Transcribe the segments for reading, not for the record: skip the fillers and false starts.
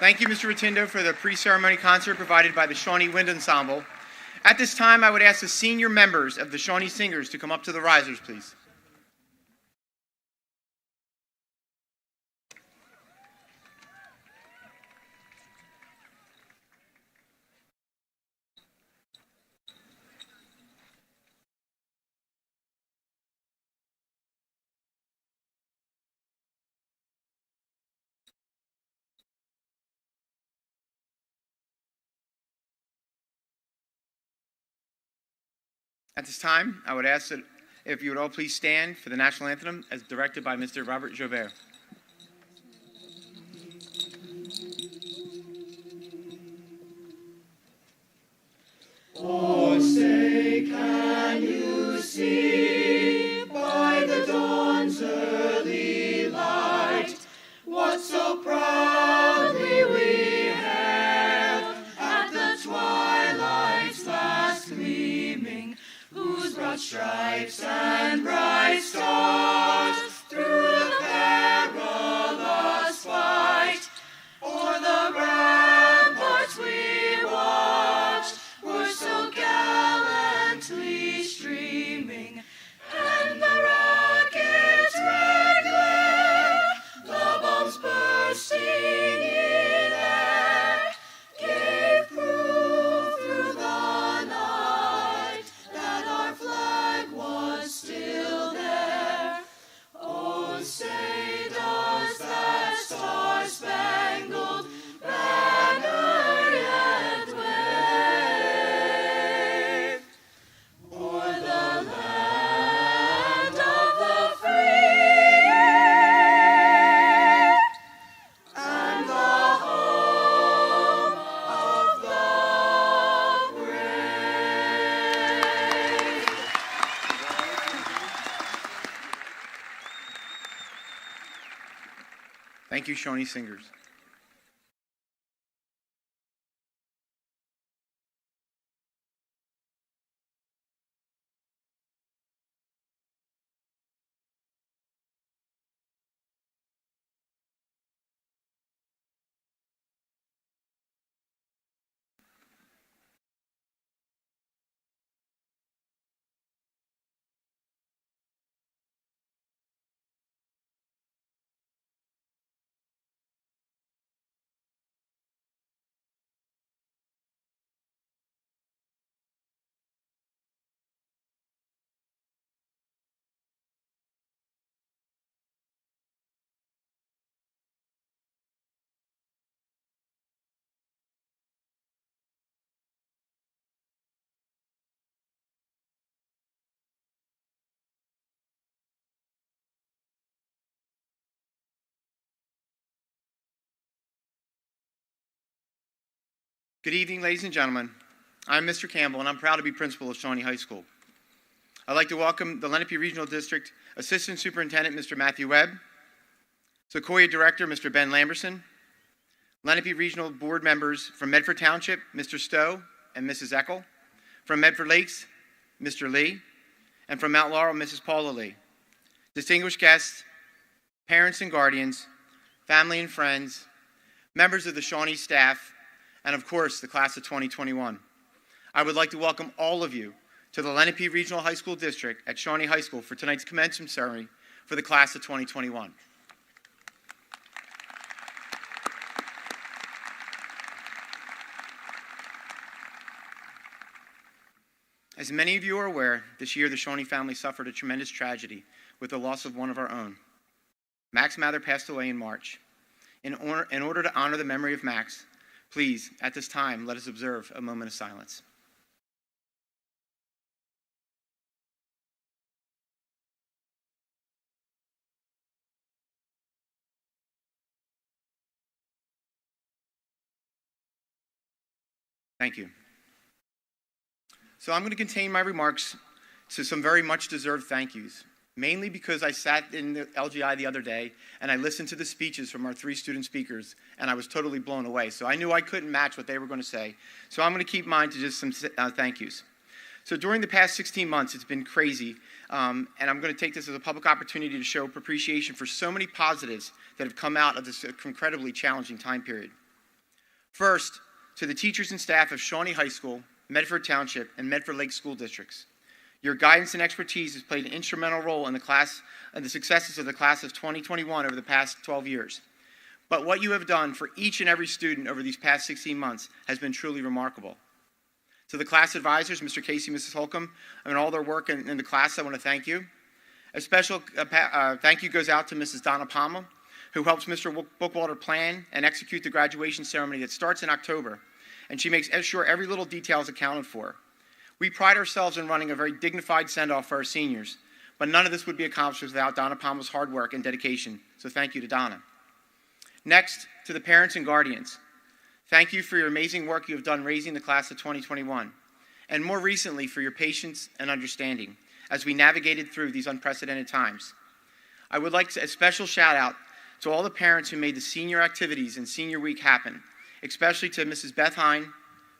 Thank you, Mr. Rotundo, for the pre-ceremony concert provided by the Shawnee Wind Ensemble. At this time, I would ask the senior members of the Shawnee Singers to come up to the risers, please. At this time, I would ask that if you would all please stand for the national anthem as directed by Mr. Robert Joubert. Oh, say, can you see by the dawn's early light what so proudly we hailed at the twilight's last gleaming, whose broad stripes and bright stars through the perilous fight o'er the ramparts we watched were so gallantly streaming, and the rocket's red glare, the bombs bursting in air, gave proof through the night that our flag was still there. Oh, say does that star-spangled banner yet wave o'er the land of the free and the home of the brave? Thank you, Shawnee Singers. Good evening, ladies and gentlemen. I'm Mr. Campbell, and I'm proud to be principal of Shawnee High School. I'd like to welcome the Lenape Regional District Assistant Superintendent, Mr. Matthew Webb, Sequoia Director, Mr. Ben Lamberson, Lenape Regional Board members from Medford Township, Mr. Stowe and Mrs. Eckel, from Medford Lakes, Mr. Lee, and from Mount Laurel, Mrs. Paula Lee. Distinguished guests, parents and guardians, family and friends, members of the Shawnee staff, and of course, the class of 2021. I would like to welcome all of you to the Lenape Regional High School District at Shawnee High School for tonight's commencement ceremony for the class of 2021. As many of you are aware, this year the Shawnee family suffered a tremendous tragedy with the loss of one of our own. Max Mather passed away in March. In order to honor the memory of Max, please, at this time, let us observe a moment of silence. Thank you. So I'm going to contain my remarks to some very much deserved thank yous, mainly because I sat in the LGI the other day and I listened to the speeches from our 3 student speakers and I was totally blown away. So I knew I couldn't match what they were going to say. So I'm going to keep mine to just some thank yous. So during the past 16 months, it's been crazy, and I'm going to take this as a public opportunity to show appreciation for so many positives that have come out of this incredibly challenging time period. First, to the teachers and staff of Shawnee High School, Medford Township, and Medford Lake School Districts. Your guidance and expertise has played an instrumental role in the successes of the class of 2021 over the past 12 years. But what you have done for each and every student over these past 16 months has been truly remarkable. To the class advisors, Mr. Casey, Mrs. Holcomb, and all their work in the class, I want to thank you. A special thank you goes out to Mrs. Donna Palma, who helps Mr. Bookwalter plan and execute the graduation ceremony that starts in October, and she makes sure every little detail is accounted for. We pride ourselves in running a very dignified send-off for our seniors, but none of this would be accomplished without Donna Palma's hard work and dedication, so thank you to Donna. Next, to the parents and guardians. Thank you for your amazing work you have done raising the class of 2021, and more recently for your patience and understanding as we navigated through these unprecedented times. I would like a special shout out to all the parents who made the senior activities and senior week happen, especially to Mrs. Beth Hine,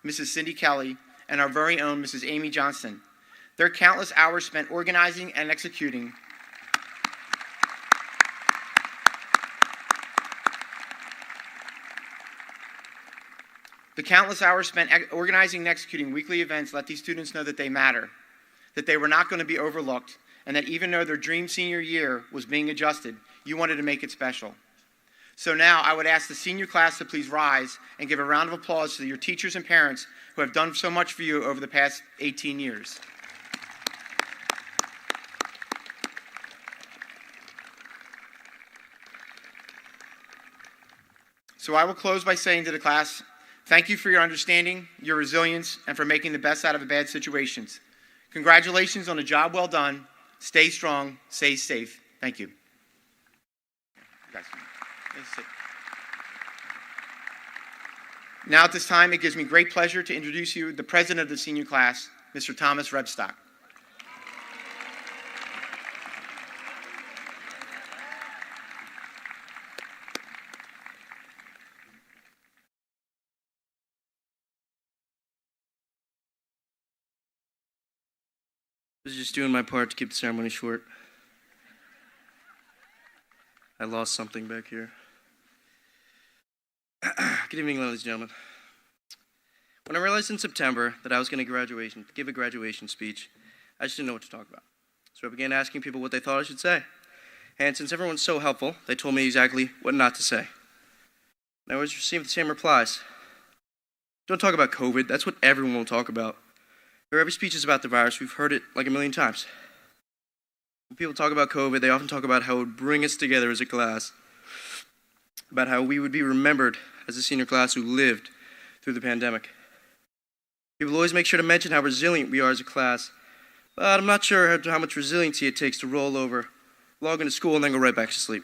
Mrs. Cindy Kelly, and our very own Mrs. Amy Johnston. Their countless hours spent organizing and executing organizing and executing weekly events let these students know that they matter, that they were not going to be overlooked, and that even though their dream senior year was being adjusted, you wanted to make it special. So now I would ask the senior class to please rise and give a round of applause to your teachers and parents who have done so much for you over the past 18 years. So I will close by saying to the class, thank you for your understanding, your resilience, and for making the best out of bad situations. Congratulations on a job well done. Stay strong, stay safe. Thank you. Now at this time, it gives me great pleasure to introduce you the president of the senior class, Mr. Thomas Rebstock. I was just doing my part to keep the ceremony short. I lost something back here. Good evening, ladies and gentlemen. When I realized in September that I was going to give a graduation speech, I just didn't know what to talk about. So I began asking people what they thought I should say. And since everyone's so helpful, they told me exactly what not to say. And I always received the same replies. Don't talk about COVID. That's what everyone will talk about. Or every speech is about the virus. We've heard it like a million times. When people talk about COVID, they often talk about how it would bring us together as a class, about how we would be remembered as a senior class who lived through the pandemic. People always make sure to mention how resilient we are as a class, but I'm not sure how much resiliency it takes to roll over, log into school, and then go right back to sleep.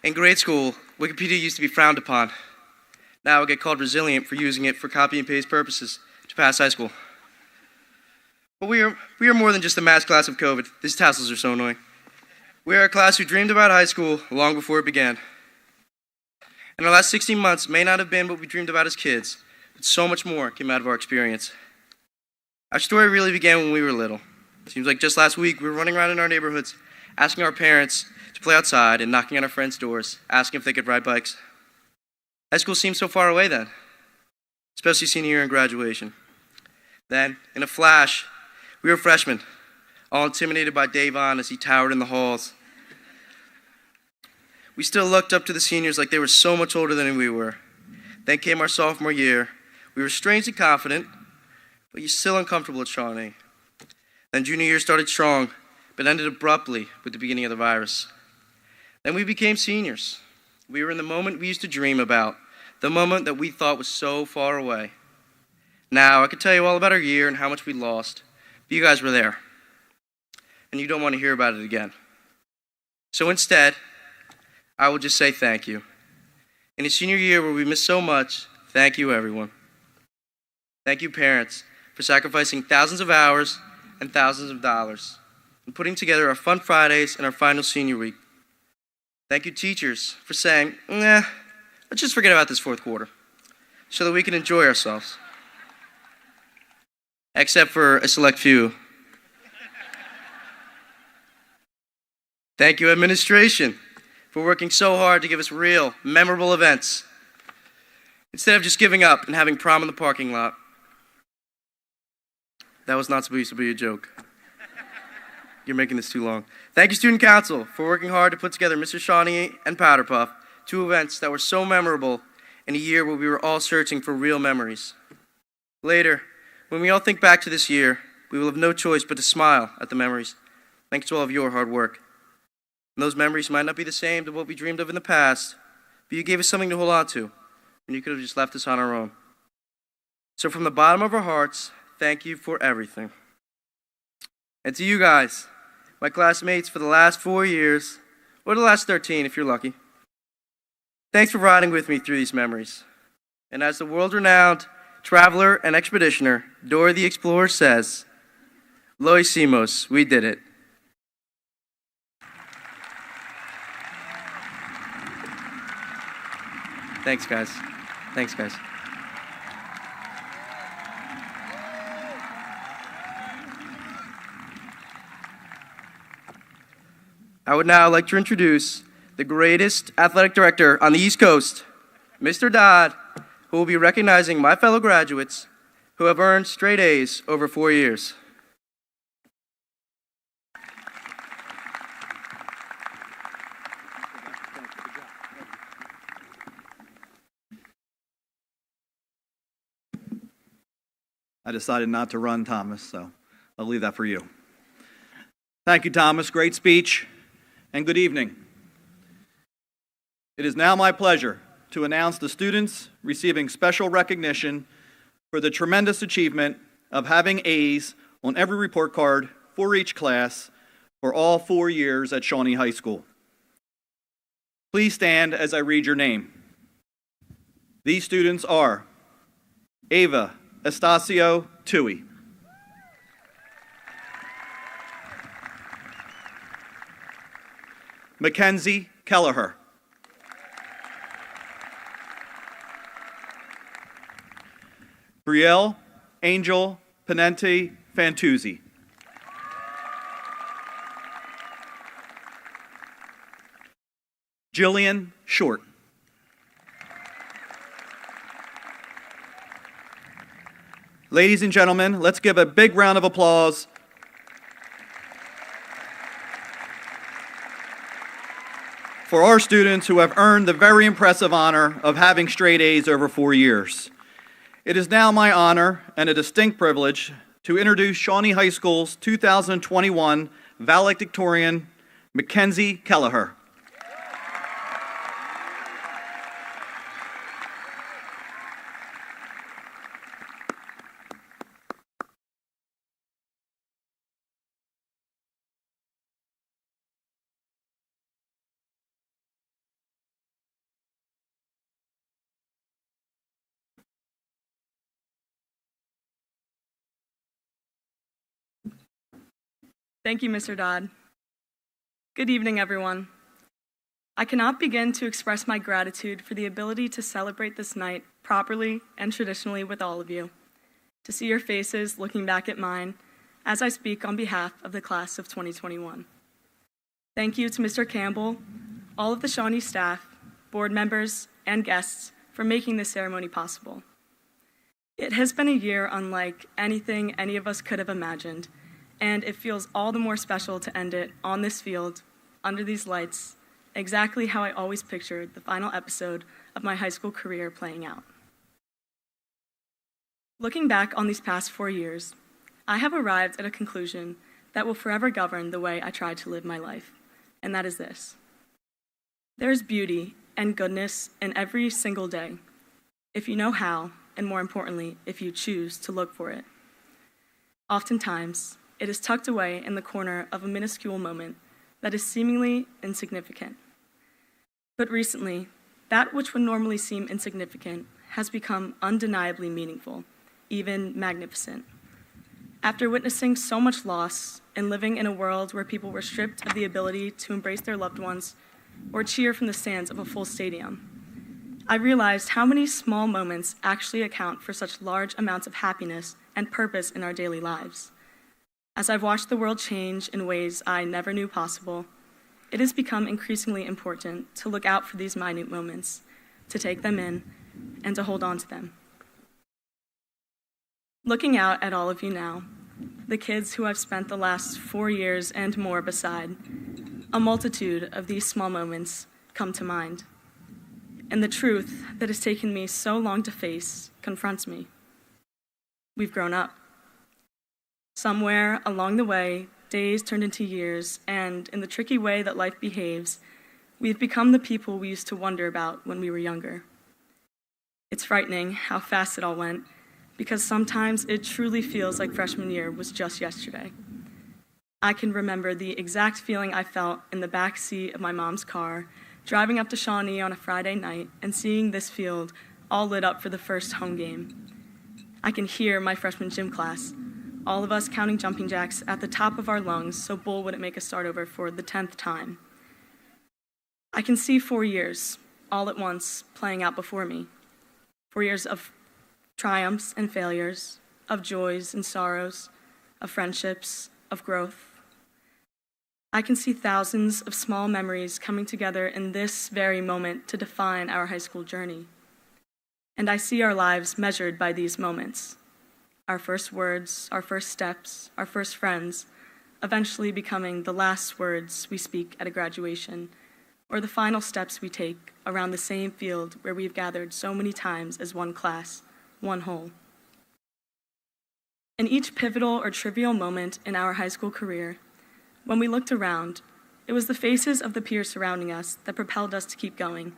In grade school, Wikipedia used to be frowned upon. Now I get called resilient for using it for copy and paste purposes to pass high school. But we are more than just the mass class of COVID. These tassels are so annoying. We are a class who dreamed about high school long before it began. And the last 16 months may not have been what we dreamed about as kids, but so much more came out of our experience. Our story really began when we were little. It seems like just last week we were running around in our neighborhoods, asking our parents to play outside and knocking on our friends' doors, asking if they could ride bikes. High school seemed so far away then, especially senior year and graduation. Then, in a flash, we were freshmen, all intimidated by Davon as he towered in the halls. We still looked up to the seniors like they were so much older than we were. Then came our sophomore year. We were strangely confident, but you're still uncomfortable at Shawnee. Then junior year started strong, but ended abruptly with the beginning of the virus. Then we became seniors. We were in the moment we used to dream about, the moment that we thought was so far away. Now, I could tell you all about our year and how much we lost, but you guys were there, and you don't want to hear about it again. So instead, I will just say thank you. In a senior year where we missed so much, thank you, everyone. Thank you, parents, for sacrificing thousands of hours and thousands of dollars and putting together our fun Fridays and our final senior week. Thank you, teachers, for saying, let's just forget about this fourth quarter so that we can enjoy ourselves. Except for a select few. Thank you, administration, for working so hard to give us real, memorable events. instead of just giving up and having prom in the parking lot. That was not supposed to be a joke. You're making this too long. Thank you, Student Council, for working hard to put together Mr. Shawnee and Powder Puff, two events that were so memorable in a year where we were all searching for real memories. Later, when we all think back to this year, we will have no choice but to smile at the memories, thanks to all of your hard work. And those memories might not be the same to what we dreamed of in the past, but you gave us something to hold on to, and you could have just left us on our own. So from the bottom of our hearts, thank you for everything. And to you guys, my classmates for the last 4 years, or the last 13 if you're lucky, thanks for riding with me through these memories. And as the world-renowned traveler and expeditioner Dora the Explorer says, Lo hicimos, we did it. Thanks, guys. Thanks, guys. I would now like to introduce the greatest athletic director on the East Coast, Mr. Dodd, who will be recognizing my fellow graduates who have earned straight A's over 4 years. I decided not to run, Thomas, so I'll leave that for you. Thank you, Thomas. Great speech, and good evening. It is now my pleasure to announce the students receiving special recognition for the tremendous achievement of having A's on every report card for each class for all 4 years at Shawnee High School. Please stand as I read your name. These students are Ava Estacio Tui, Mackenzie Kelleher, Brielle Angel Penente Fantuzzi, Jillian Short, ladies and gentlemen, let's give a big round of applause for our students who have earned the very impressive honor of having straight A's over 4 years. It is now my honor and a distinct privilege to introduce Shawnee High School's 2021 valedictorian, Mackenzie Kelleher. Thank you, Mr. Dodd. Good evening, everyone. I cannot begin to express my gratitude for the ability to celebrate this night properly and traditionally with all of you, to see your faces looking back at mine as I speak on behalf of the class of 2021. Thank you to Mr. Campbell, all of the Shawnee staff, board members, and guests for making this ceremony possible. It has been a year unlike anything any of us could have imagined, and it feels all the more special to end it on this field, under these lights, exactly how I always pictured the final episode of my high school career playing out. Looking back on these past 4 years, I have arrived at a conclusion that will forever govern the way I try to live my life, and that is this. There is beauty and goodness in every single day, if you know how, and more importantly, if you choose to look for it. Oftentimes, it is tucked away in the corner of a minuscule moment that is seemingly insignificant. But recently, that which would normally seem insignificant has become undeniably meaningful, even magnificent. After witnessing so much loss and living in a world where people were stripped of the ability to embrace their loved ones or cheer from the stands of a full stadium, I realized how many small moments actually account for such large amounts of happiness and purpose in our daily lives. As I've watched the world change in ways I never knew possible, it has become increasingly important to look out for these minute moments, to take them in, and to hold on to them. Looking out at all of you now, the kids who I've spent the last 4 years and more beside, a multitude of these small moments come to mind. And the truth that has taken me so long to face confronts me. We've grown up. Somewhere along the way, days turned into years, and in the tricky way that life behaves, we've become the people we used to wonder about when we were younger. It's frightening how fast it all went, because sometimes it truly feels like freshman year was just yesterday. I can remember the exact feeling I felt in the back seat of my mom's car, driving up to Shawnee on a Friday night and seeing this field all lit up for the first home game. I can hear my freshman gym class, all of us counting jumping jacks at the top of our lungs so Bull wouldn't make us start over for the 10th time. I can see 4 years, all at once, playing out before me. 4 years of triumphs and failures, of joys and sorrows, of friendships, of growth. I can see thousands of small memories coming together in this very moment to define our high school journey. And I see our lives measured by these moments. Our first words, our first steps, our first friends, eventually becoming the last words we speak at a graduation, or the final steps we take around the same field where we've gathered so many times as one class, one whole. In each pivotal or trivial moment in our high school career, when we looked around, it was the faces of the peers surrounding us that propelled us to keep going,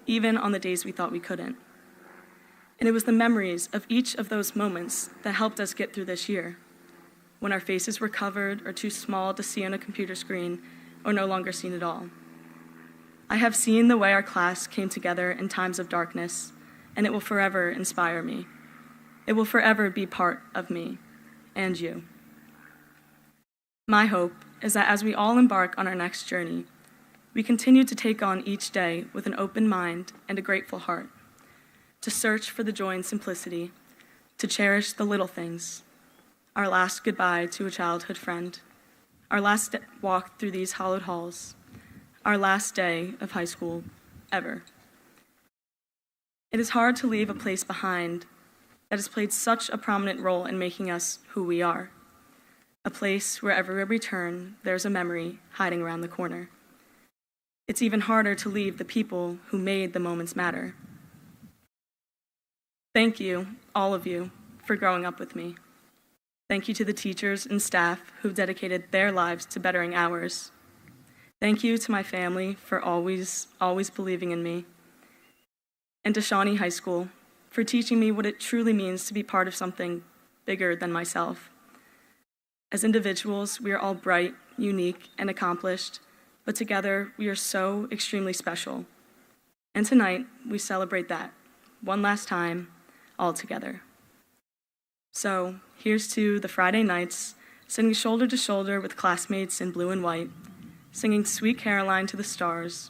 even on the days we thought we couldn't. And it was the memories of each of those moments that helped us get through this year, when our faces were covered or too small to see on a computer screen or no longer seen at all. I have seen the way our class came together in times of darkness, and it will forever inspire me. It will forever be part of me and you. My hope is that as we all embark on our next journey, we continue to take on each day with an open mind and a grateful heart, to search for the joy and simplicity, to cherish the little things, our last goodbye to a childhood friend, our last walk through these hallowed halls, our last day of high school ever. It is hard to leave a place behind that has played such a prominent role in making us who we are. A place where everywhere we turn, there's a memory hiding around the corner. It's even harder to leave the people who made the moments matter. Thank you, all of you, for growing up with me. Thank you to the teachers and staff who've dedicated their lives to bettering ours. Thank you to my family for always believing in me. And to Shawnee High School for teaching me what it truly means to be part of something bigger than myself. As individuals, we are all bright, unique, and accomplished, but together we are so extremely special. And tonight, we celebrate that, one last time, all together. So, here's to the Friday nights, sitting shoulder to shoulder with classmates in blue and white, singing Sweet Caroline to the stars.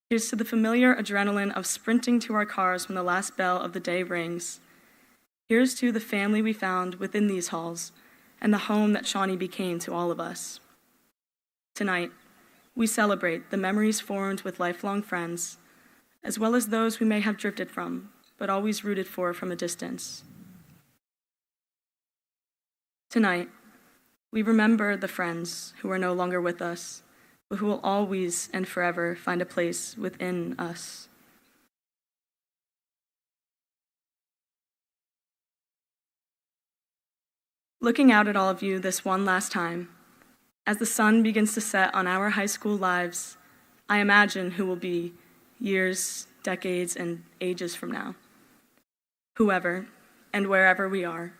Here's to the familiar adrenaline of sprinting to our cars when the last bell of the day rings. Here's to the family we found within these halls, and the home that Shawnee became to all of us. Tonight, we celebrate the memories formed with lifelong friends, as well as those we may have drifted from, but always rooted for from a distance. Tonight, we remember the friends who are no longer with us, but who will always and forever find a place within us. Looking out at all of you this one last time, as the sun begins to set on our high school lives, I imagine who will be years, decades, and ages from now. Whoever and wherever we are,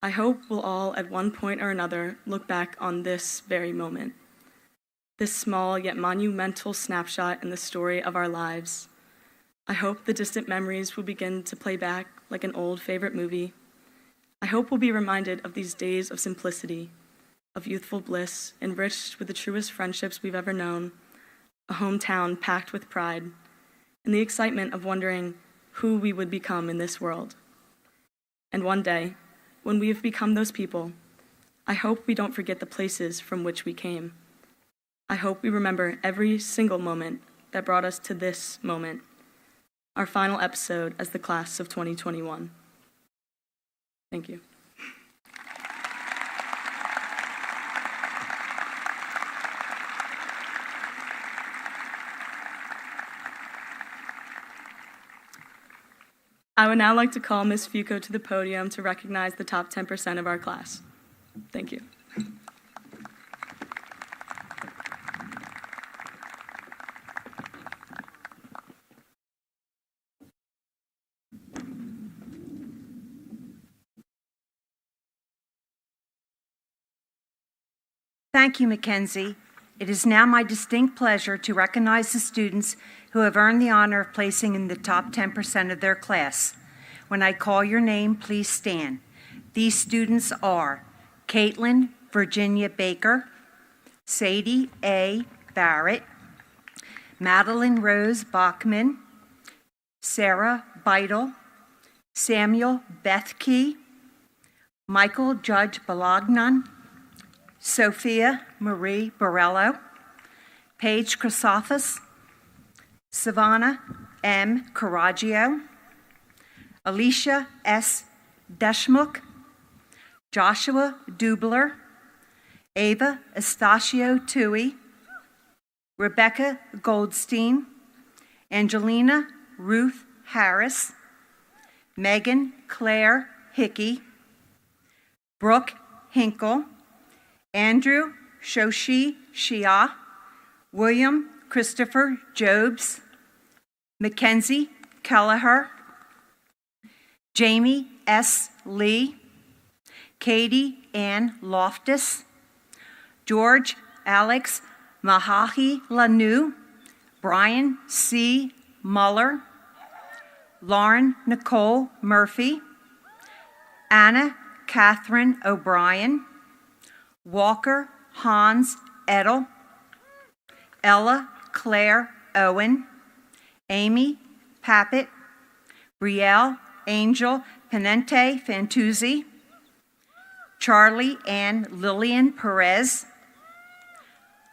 I hope we'll all at one point or another look back on this very moment, this small yet monumental snapshot in the story of our lives. I hope the distant memories will begin to play back like an old favorite movie. I hope we'll be reminded of these days of simplicity, of youthful bliss, enriched with the truest friendships we've ever known, a hometown packed with pride, and the excitement of wondering who we would become in this world. And one day, when we have become those people, I hope we don't forget the places from which we came. I hope we remember every single moment that brought us to this moment, our final episode as the class of 2021. Thank you. I would now like to call Ms. Fuco to the podium to recognize the top 10% of our class. Thank you. Thank you, Mackenzie. It is now my distinct pleasure to recognize the students who have earned the honor of placing in the top 10% of their class. When I call your name, please stand. These students are Caitlin Virginia Baker, Sadie A. Barrett, Madeline Rose Bachman, Sarah Beidel, Samuel Bethke, Michael Judge Balagnan, Sophia Marie Borello, Paige Chrysophos, Savannah M. Caraggio, Alicia S. Deschmuck, Joshua Dubler, Ava Estacio Tui, Rebecca Goldstein, Angelina Ruth Harris, Megan Claire Hickey, Brooke Hinkle, Andrew Shoshi Shia, William Christopher Jobs, Mackenzie Kelleher, Jamie S. Lee, Katie Ann Loftus, George Alex Mahahi Lanu, Brian C. Muller, Lauren Nicole Murphy, Anna Catherine O'Brien, Walker Hans Edel, Ella Claire Owen, Amy Pappett, Brielle Angel Penente Fantuzzi, Charlie Ann Lillian Perez,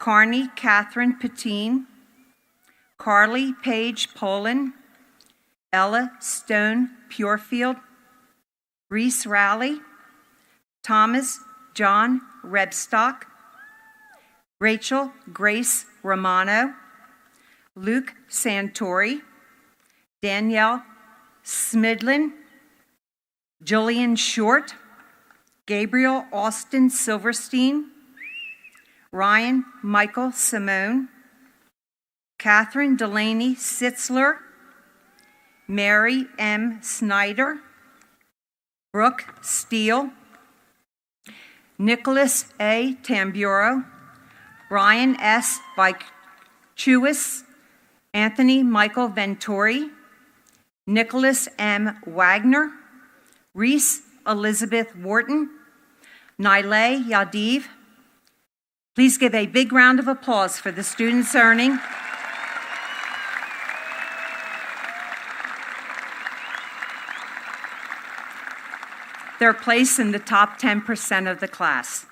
Carney Catherine Patine, Carly Page Poland, Ella Stone Purefield, Reese Rowley, Thomas John Rebstock, Rachel Grace Romano, Luke Santori, Danielle Smidlin, Jillian Short, Gabriel Austin Silverstein, Ryan Michael Simone, Catherine Delaney Sitzler, Mary M. Snyder, Brooke Steele, Nicholas A. Tamburo, Brian S. Vichuis, Anthony Michael Ventori, Nicholas M. Wagner, Reese Elizabeth Wharton, Nile Yadiv. Please give a big round of applause for the students earning their place in the top 10% of the class.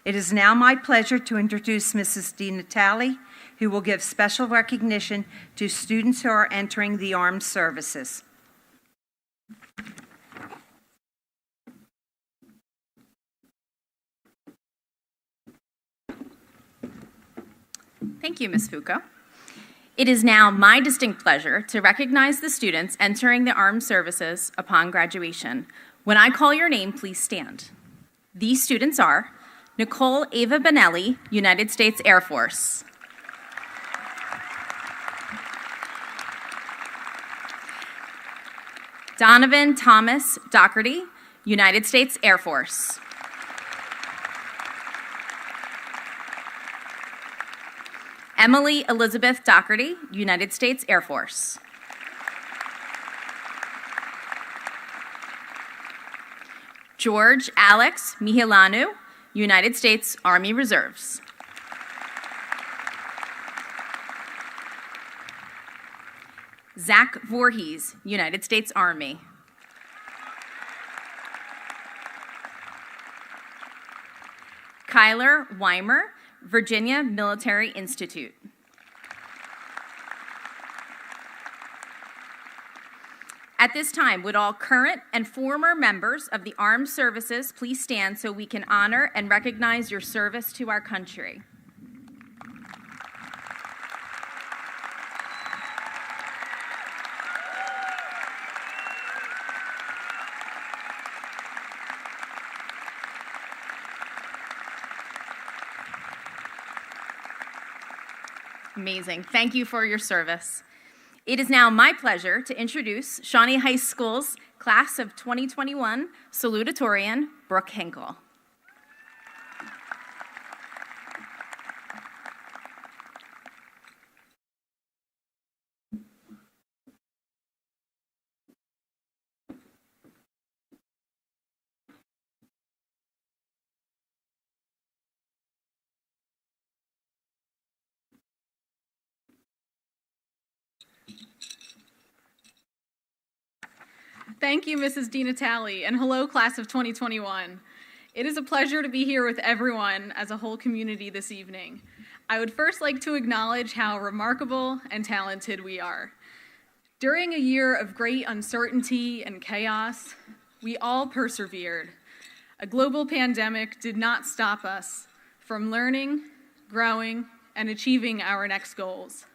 It is now my pleasure to introduce Mrs. DiNatale, who will give special recognition to students who are entering the armed services. Thank you, Ms. Fuco. It is now my distinct pleasure to recognize the students entering the armed services upon graduation. When I call your name, please stand. These students are Nicole Ava Benelli, United States Air Force. Donovan Thomas Doherty, United States Air Force. Emily Elizabeth Doherty, United States Air Force. George Alex Mihilanu, United States Army Reserves. Zach Voorhees, United States Army. Kyler Weimer, Virginia Military Institute. At this time, would all current and former members of the armed services please stand so we can honor and recognize your service to our country? Amazing. Thank you for your service. It is now my pleasure to introduce Shawnee High School's class of 2021 salutatorian, Brooke Hinkle. Thank you, Mrs. DiNatale, and hello, class of 2021. It is a pleasure to be here with everyone as a whole community this evening. I would first like to acknowledge how remarkable and talented we are. During a year of great uncertainty and chaos, we all persevered. A global pandemic did not stop us from learning, growing, and achieving our next goals.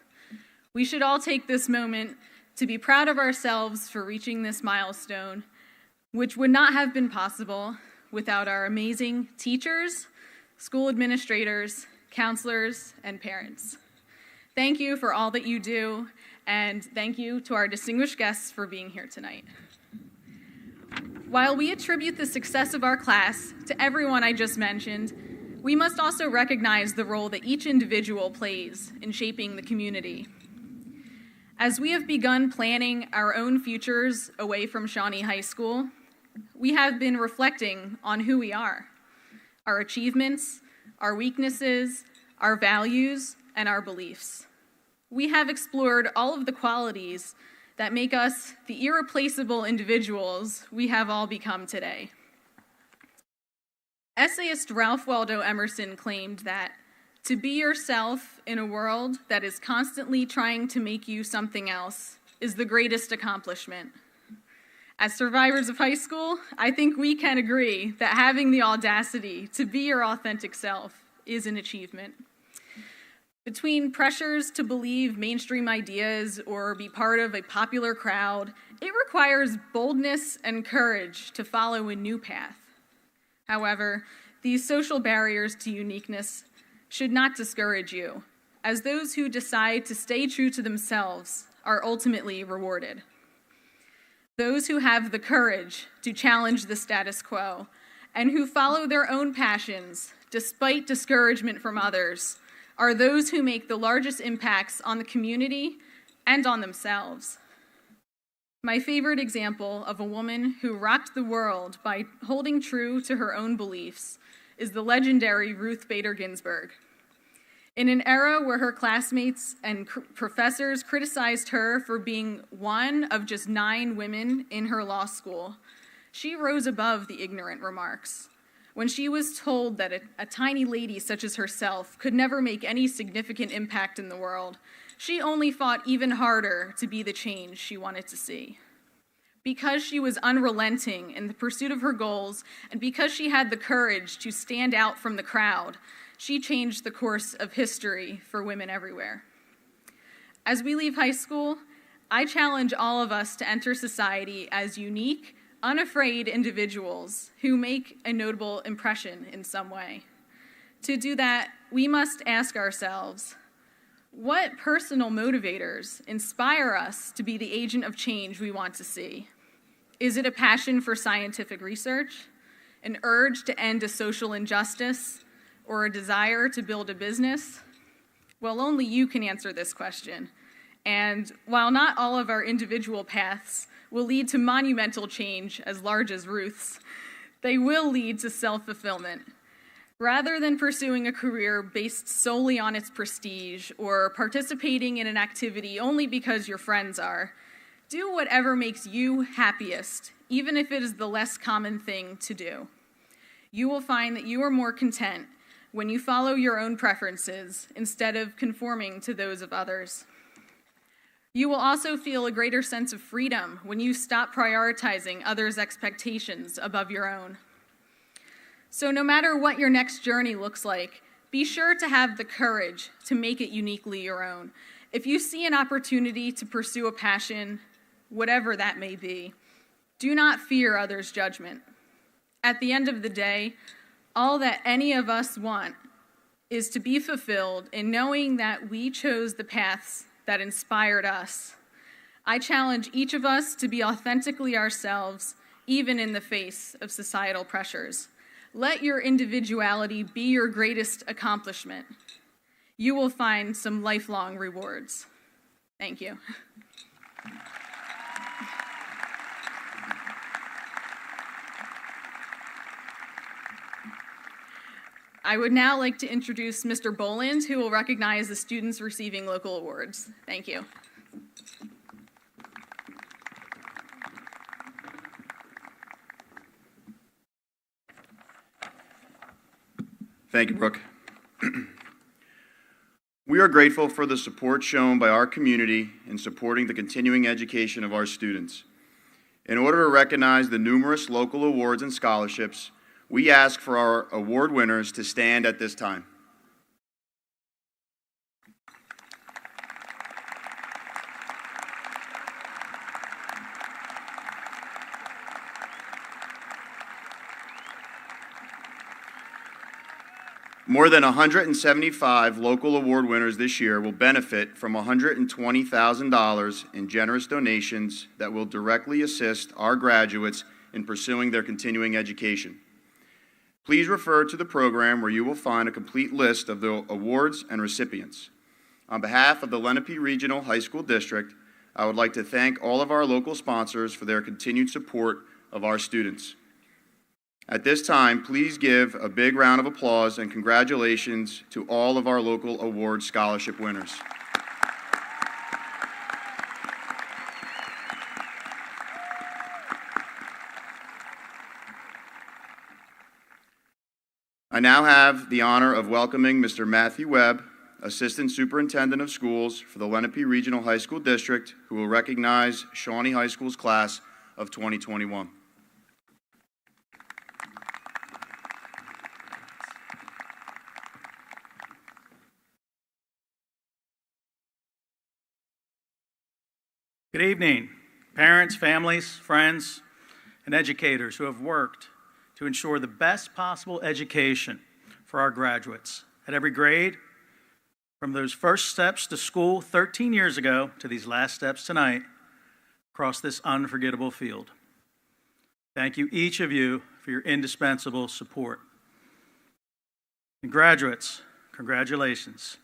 We should all take this moment to be proud of ourselves for reaching this milestone, which would not have been possible without our amazing teachers, school administrators, counselors, and parents. Thank you for all that you do, and thank you to our distinguished guests for being here tonight. While we attribute the success of our class to everyone I just mentioned, we must also recognize the role that each individual plays in shaping the community. As we have begun planning our own futures away from Shawnee High School, we have been reflecting on who we are, our achievements, our weaknesses, our values, and our beliefs. We have explored all of the qualities that make us the irreplaceable individuals we have all become today. Essayist Ralph Waldo Emerson claimed that to be yourself in a world that is constantly trying to make you something else is the greatest accomplishment. As survivors of high school, I think we can agree that having the audacity to be your authentic self is an achievement. Between pressures to believe mainstream ideas or be part of a popular crowd, it requires boldness and courage to follow a new path. However, these social barriers to uniqueness should not discourage you, as those who decide to stay true to themselves are ultimately rewarded. Those who have the courage to challenge the status quo and who follow their own passions despite discouragement from others are those who make the largest impacts on the community and on themselves. My favorite example of a woman who rocked the world by holding true to her own beliefs is the legendary Ruth Bader Ginsburg. In an era where her classmates and professors criticized her for being one of just 9 women in her law school, she rose above the ignorant remarks. When she was told that a tiny lady such as herself could never make any significant impact in the world, she only fought even harder to be the change she wanted to see. Because she was unrelenting in the pursuit of her goals, and because she had the courage to stand out from the crowd, she changed the course of history for women everywhere. As we leave high school, I challenge all of us to enter society as unique, unafraid individuals who make a notable impression in some way. To do that, we must ask ourselves, what personal motivators inspire us to be the agent of change we want to see? Is it a passion for scientific research, an urge to end a social injustice, or a desire to build a business? Well, only you can answer this question. And while not all of our individual paths will lead to monumental change as large as Ruth's, they will lead to self-fulfillment. Rather than pursuing a career based solely on its prestige or participating in an activity only because your friends are, do whatever makes you happiest, even if it is the less common thing to do. You will find that you are more content when you follow your own preferences instead of conforming to those of others. You will also feel a greater sense of freedom when you stop prioritizing others' expectations above your own. So no matter what your next journey looks like, be sure to have the courage to make it uniquely your own. If you see an opportunity to pursue a passion, whatever that may be, do not fear others' judgment. At the end of the day, all that any of us want is to be fulfilled in knowing that we chose the paths that inspired us. I challenge each of us to be authentically ourselves, even in the face of societal pressures. Let your individuality be your greatest accomplishment. You will find some lifelong rewards. Thank you. I would now like to introduce Mr. Boland, who will recognize the students receiving local awards. Thank you. Thank you, Brooke. We are grateful for the support shown by our community in supporting the continuing education of our students. In order to recognize the numerous local awards and scholarships, we ask for our award winners to stand at this time. More than 175 local award winners this year will benefit from $120,000 in generous donations that will directly assist our graduates in pursuing their continuing education. Please refer to the program where you will find a complete list of the awards and recipients. On behalf of the Lenape Regional High School District, I would like to thank all of our local sponsors for their continued support of our students. At this time, please give a big round of applause and congratulations to all of our local award scholarship winners. I now have the honor of welcoming Mr. Matthew Webb, Assistant Superintendent of Schools for the Lenape Regional High School District, who will recognize Shawnee High School's class of 2021. Good evening, parents, families, friends, and educators who have worked to ensure the best possible education for our graduates at every grade, from those first steps to school 13 years ago to these last steps tonight across this unforgettable field. Thank you, each of you, for your indispensable support. And graduates, congratulations.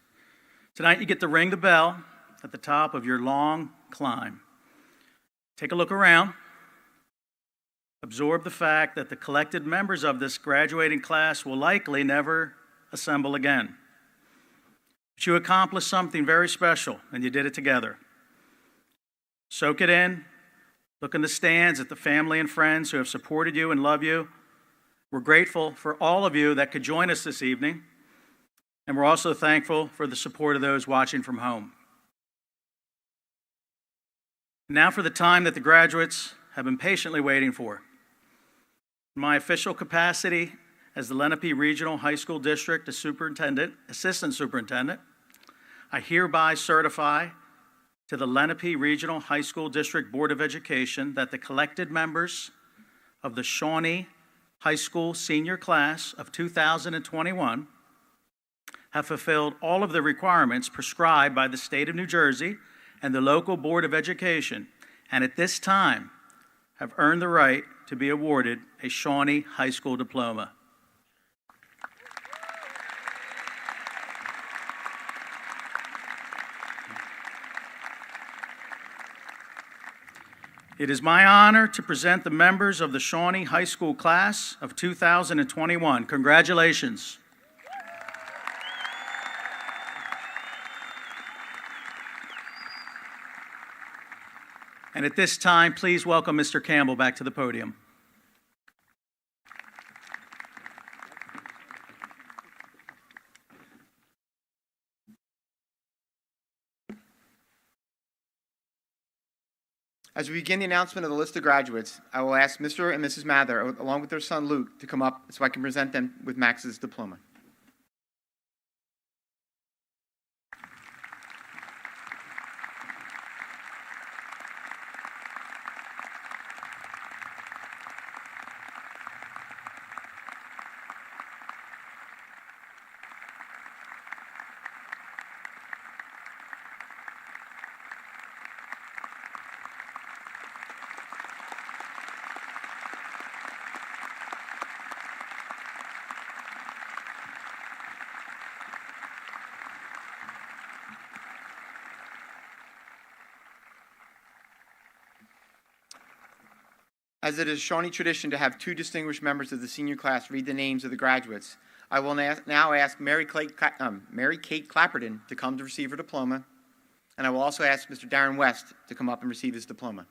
Tonight you get to ring the bell at the top of your long climb. Take a look around. Absorb the fact that the collected members of this graduating class will likely never assemble again. But you accomplished something very special, and you did it together. Soak it in. Look in the stands at the family and friends who have supported you and love you. We're grateful for all of you that could join us this evening, and we're also thankful for the support of those watching from home. Now for the time that the graduates have been patiently waiting for. In my official capacity as the Lenape Regional High School District Assistant Superintendent, I hereby certify to the Lenape Regional High School District Board of Education that the collected members of the Shawnee High School senior class of 2021 have fulfilled all of the requirements prescribed by the state of New Jersey and the local Board of Education, and at this time have earned the right to be awarded a Shawnee High School diploma. It is my honor to present the members of the Shawnee High School class of 2021. Congratulations. And at this time, please welcome Mr. Campbell back to the podium. As we begin the announcement of the list of graduates, I will ask Mr. and Mrs. Mather, along with their son Luke, to come up so I can present them with Max's diploma. As it is Shawnee tradition to have two distinguished members of the senior class read the names of the graduates, I will now ask Mary Kate Clapperton to come to receive her diploma, and I will also ask Mr. Darren West to come up and receive his diploma.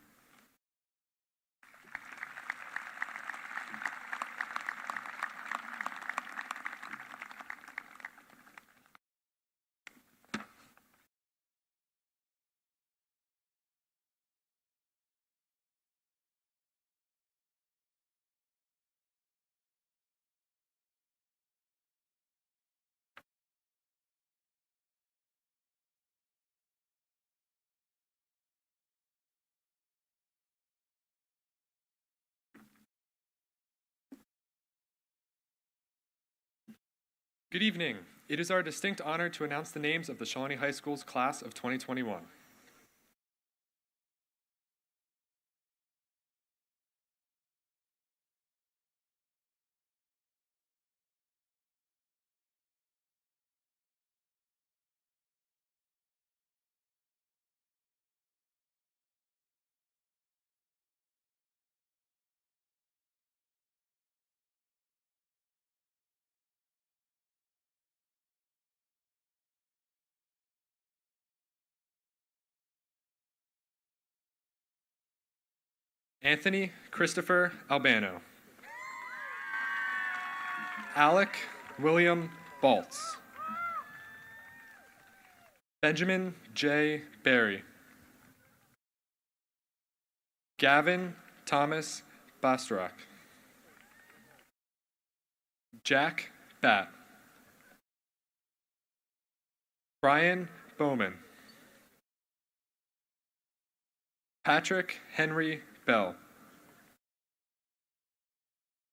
Good evening. It is our distinct honor to announce the names of the Shawnee High School's class of 2021. Anthony Christopher Albano. Alec William Baltz. Benjamin J. Berry. Gavin Thomas Bastarak. Jack Batt. Brian Bowman. Patrick Henry Bell.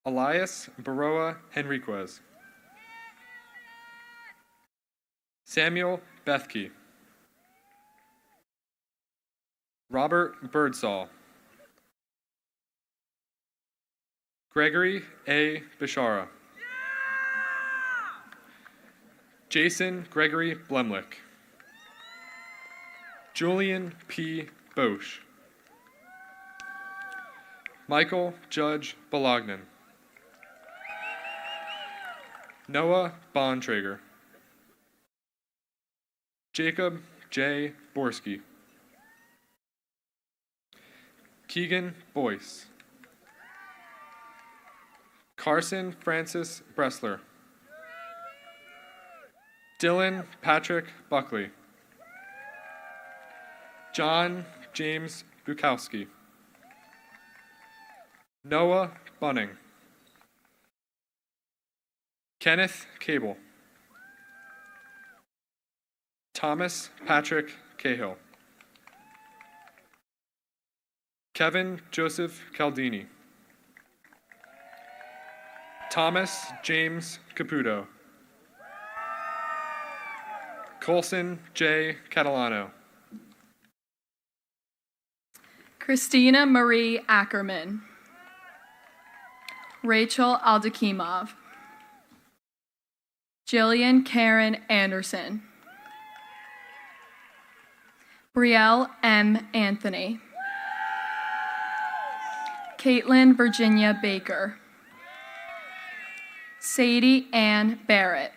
Elias Baroa Henriquez. Samuel Bethke. Robert Birdsall. Gregory A. Bishara. Jason Gregory Blemlick. Julian P. Bosch. Michael Judge Bolognan. Noah Bontrager. Jacob J. Borski. Keegan Boyce. Carson Francis Bressler. Dylan Patrick Buckley. John James Bukowski. Noah Bunning. Kenneth Cable. Thomas Patrick Cahill. Kevin Joseph Caldini. Thomas James Caputo. Colson J. Catalano. Christina Marie Ackerman. Rachel Aldakimov. Jillian Karen Anderson. Brielle M. Anthony. Caitlin Virginia Baker. Sadie Ann Barrett.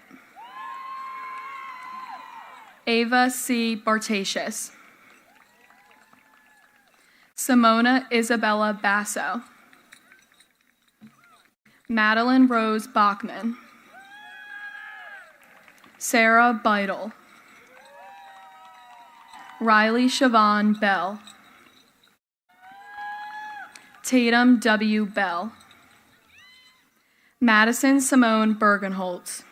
Ava C. Bartasius. Simona Isabella Basso. Madeline Rose Bachman. Sarah Beidel. Riley Siobhan Bell. Tatum W. Bell. Madison Simone Bergenholtz.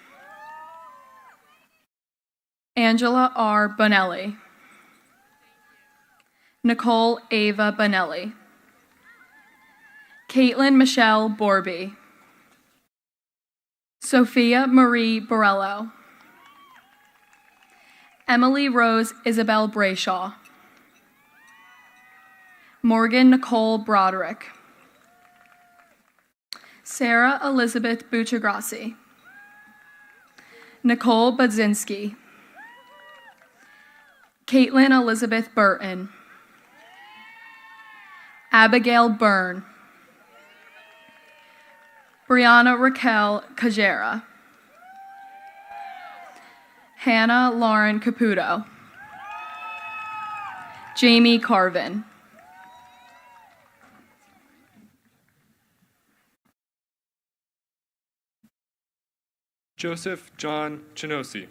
Angela R. Bonelli. Nicole Ava Bonelli. Caitlin Michelle Borby. Sophia Marie Borello. Emily Rose Isabel Brayshaw. Morgan Nicole Broderick. Sarah Elizabeth Buccigrassi. Nicole Budzinski. Caitlin Elizabeth Burton. Abigail Byrne. Brianna Raquel Cajera. Hannah Lauren Caputo. Jamie Carvin. Joseph John Chinosi.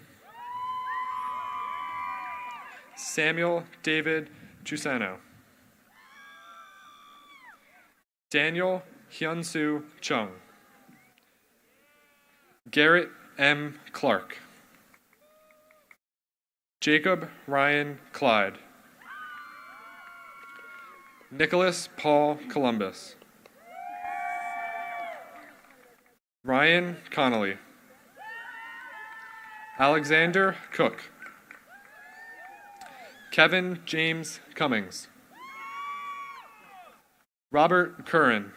Samuel David Chusano. Daniel Hyunsu Chung. Garrett M. Clark. Jacob Ryan Clyde. Nicholas Paul Columbus. Ryan Connolly. Alexander Cook. Kevin James Cummings. Robert Curran.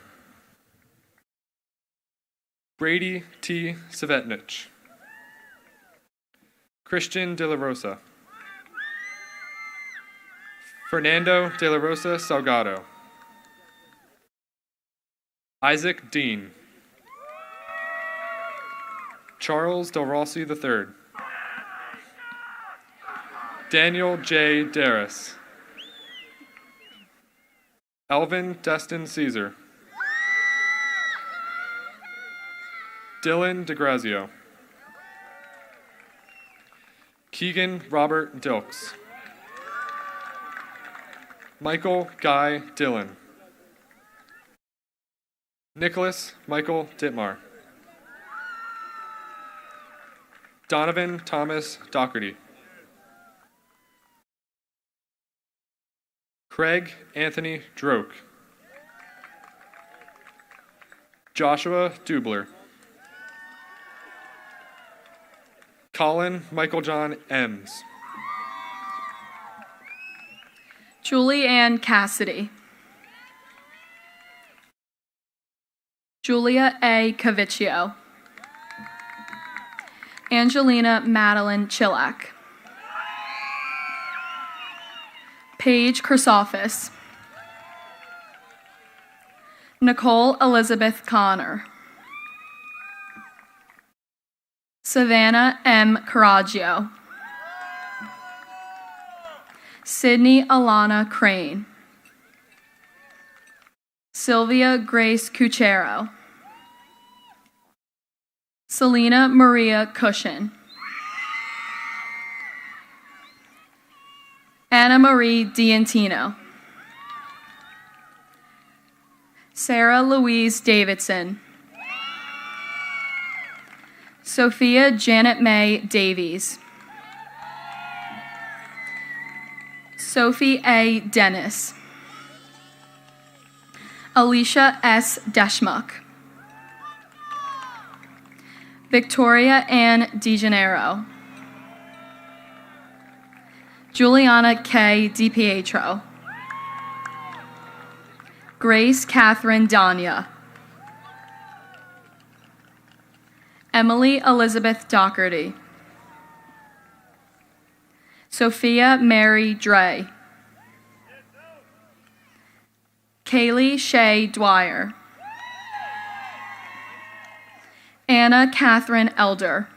Brady T. Savetnich. Christian De La Rosa. Fernando De La Rosa Salgado. Isaac Dean. Charles Del Rossi III. Daniel J. Darris. Elvin Destin Caesar. Dylan DeGrazio. Keegan Robert Dilks. Michael Guy Dillon. Nicholas Michael Dittmar. Donovan Thomas Doherty. Craig Anthony Droke. Joshua Dubler. Colin Michael John Ems. Julie Ann Cassidy. Julia A. Cavicchio. Angelina Madeline Chilak. Paige Chrysophis. Nicole Elizabeth Connor. Savannah M. Caraggio. Sydney Alana Crane. Sylvia Grace Cuchero. Selena Maria Cushion. Anna Marie Diantino. Sarah Louise Davidson. Sophia Janet May Davies. Sophie A. Dennis. Alicia S. Deschmuck. Victoria Ann DeGenero. Juliana K. DiPietro. Grace Catherine Danya. Emily Elizabeth Doherty. Sophia Mary Dre. Kaylee Shea Dwyer. Anna Catherine Elder.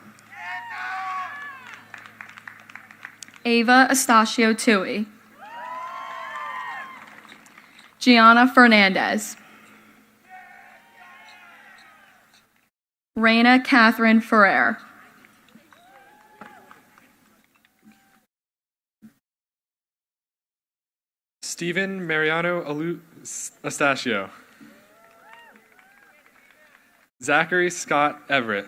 Ava Estacio Tui. Gianna Fernandez. Raina Catherine Ferrer. Stephen Mariano Estachio. Zachary Scott Everett.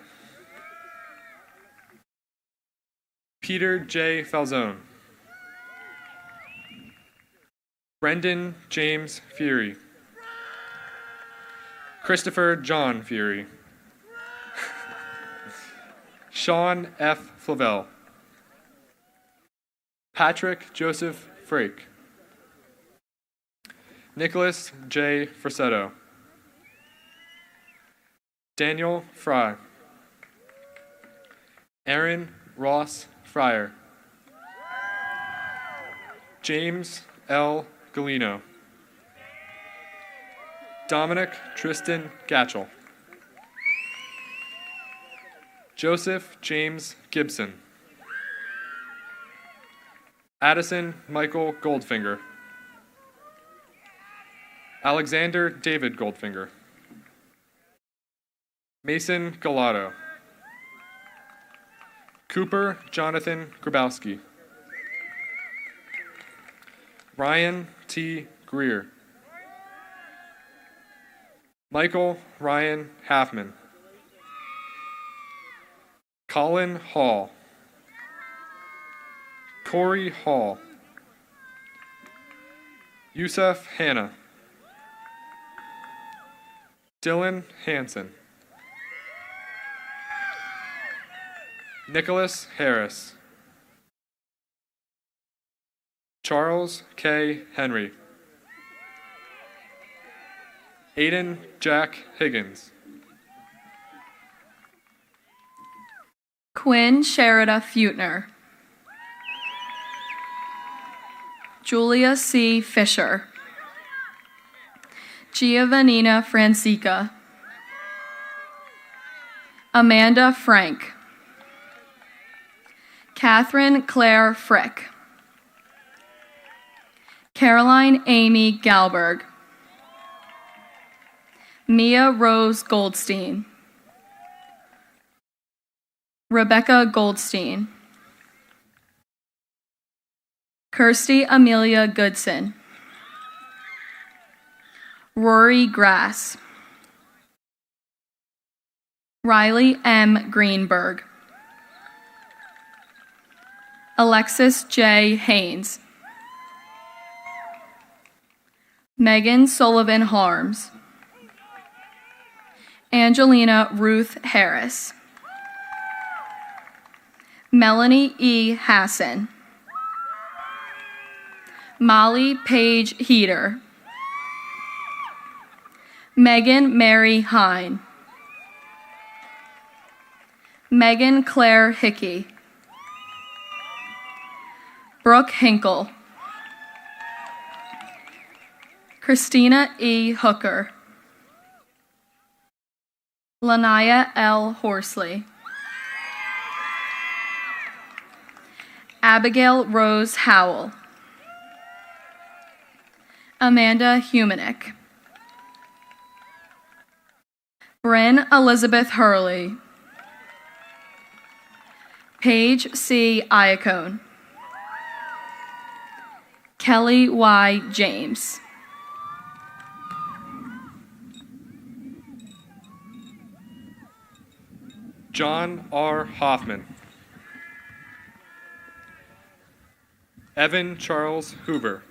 Peter J. Falzone. Brendan James Fury. Christopher John Fury. Sean F. Flavel. Patrick Joseph Frake. Nicholas J. Frassetto. Daniel Fry. Aaron Ross Fryer. James L. Galino. Dominic Tristan Gatchell. Joseph James Gibson. Addison Michael Goldfinger. Alexander David Goldfinger. Mason Galato. Cooper Jonathan Grabowski. Ryan T. Greer. Michael Ryan Halfman. Colin Hall. Corey Hall. Yusuf Hanna. Dylan Hansen. Nicholas Harris. Charles K. Henry. Aiden Jack Higgins. Quinn Sherida Feutner. Julia C. Fisher. Giovannina Francica. Amanda Frank. Catherine Claire Frick. Caroline Amy Galberg. Mia Rose Goldstein. Rebecca Goldstein. Kirsty Amelia Goodson. Rory Grass. Riley M. Greenberg. Alexis J. Haynes. Megan Sullivan Harms. Angelina Ruth Harris. Melanie E. Hassan. Molly Page Heater. Megan Mary Hine. Megan Claire Hickey. Brooke Hinkle. Christina E. Hooker. Lanaya L. Horsley. Abigail Rose Howell. Amanda Humanick. Bryn Elizabeth Hurley. Paige C. Iacone. Kelly Y. James. John R. Hoffman. Evan Charles Hoover.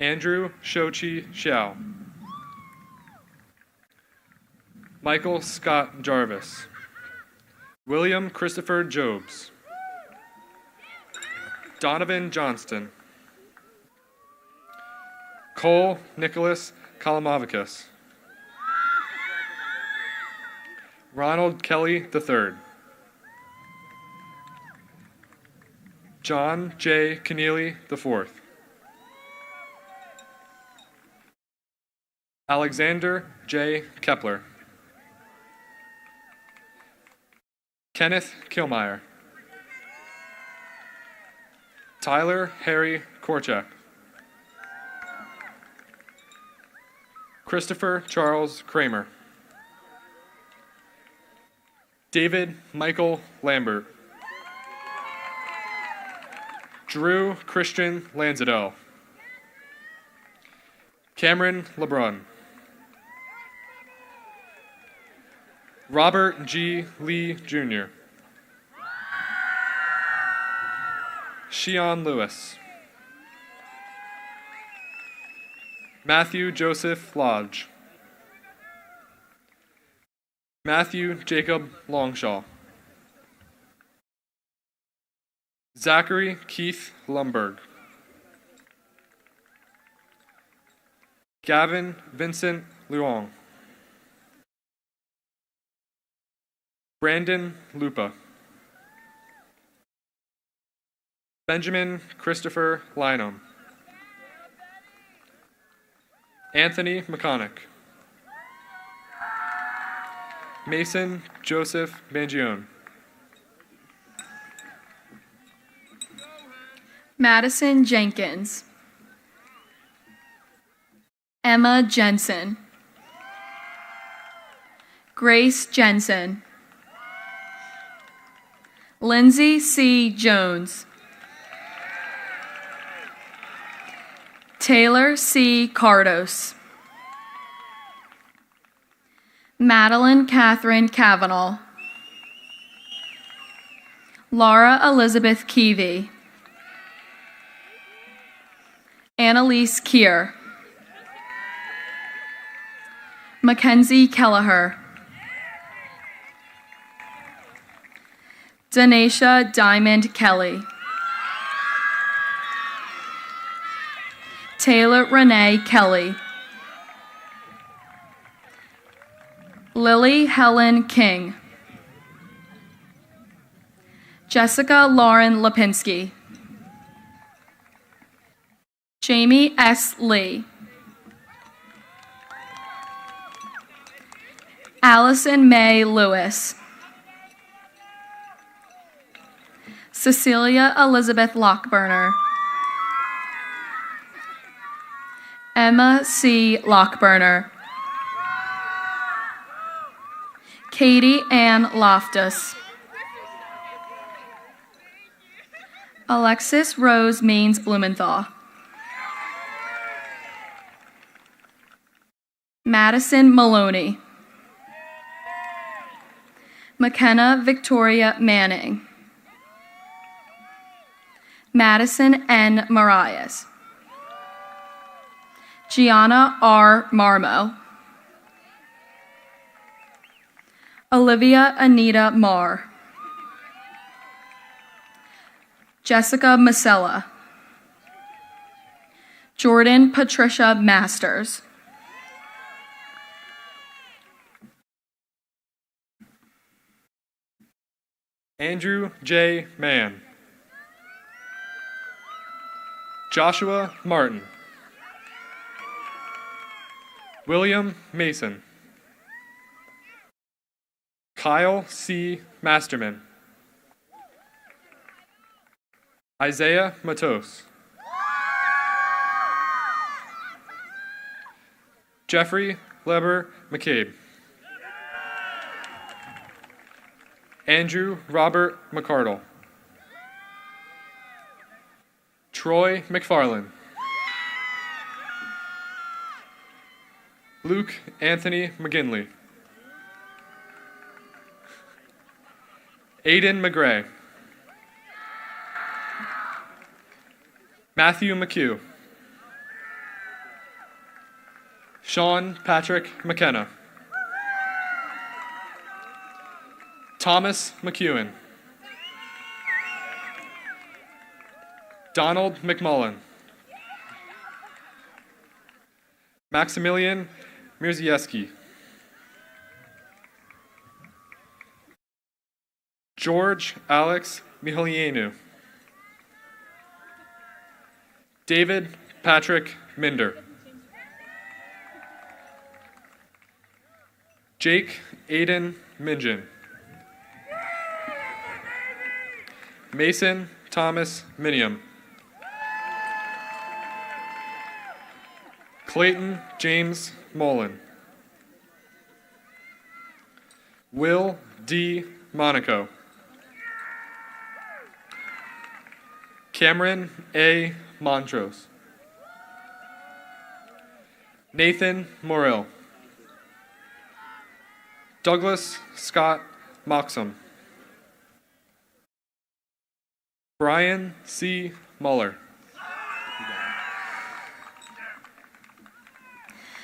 Andrew Shochi Xiao. Michael Scott Jarvis. William Christopher Jobs. Donovan Johnston. Cole Nicholas Kalamovicus. Ronald Kelly III. John J. Keneally IV. Alexander J. Kepler. Kenneth Kilmeyer. Tyler Harry Korchak. Christopher Charles Kramer. David Michael Lambert. Drew Christian Lanzadell. Cameron LeBrun. Robert G. Lee Jr., Shion Lewis, Matthew Joseph Lodge, Matthew Jacob Longshaw, Zachary Keith Lumberg, Gavin Vincent Luong, Brandon Lupa, Benjamin Christopher Lynham, Anthony McConaughey, Mason Joseph Mangione, Madison Jenkins, Emma Jensen, Grace Jensen, Lindsay C. Jones, Taylor C. Cardos, Madeline Catherine Cavanaugh, Laura Elizabeth Keevy, Annalise Keir, Mackenzie Kelleher, Danesha Diamond Kelly, Taylor Renee Kelly, Lily Helen King, Jessica Lauren Lipinski, Jamie S. Lee, Allison May Lewis, Cecilia Elizabeth Lockburner, Emma C. Lockburner, Katie Ann Loftus, Alexis Rose Maines Blumenthal, Madison Maloney, McKenna Victoria Manning, Madison N. Marias, Gianna R. Marmo, Olivia Anita Marr, Jessica Masella, Jordan Patricia Masters, Andrew J. Mann, Joshua Martin, William Mason, Kyle C. Masterman, Isaiah Matos, Jeffrey Leber McCabe, Andrew Robert McCardle, Troy McFarland, Luke Anthony McGinley, Aiden McGray, Matthew McHugh, Sean Patrick McKenna, Thomas McEwen, Donald McMullen, Maximilian Mirzieski, George Alex Mihalienu, David Patrick Minder, Jake Aiden Minjin, Mason Thomas Minium, Clayton James Mullen, Will D. Monaco, Cameron A. Montrose, Nathan Morrill, Douglas Scott Moxham. Brian C. Muller.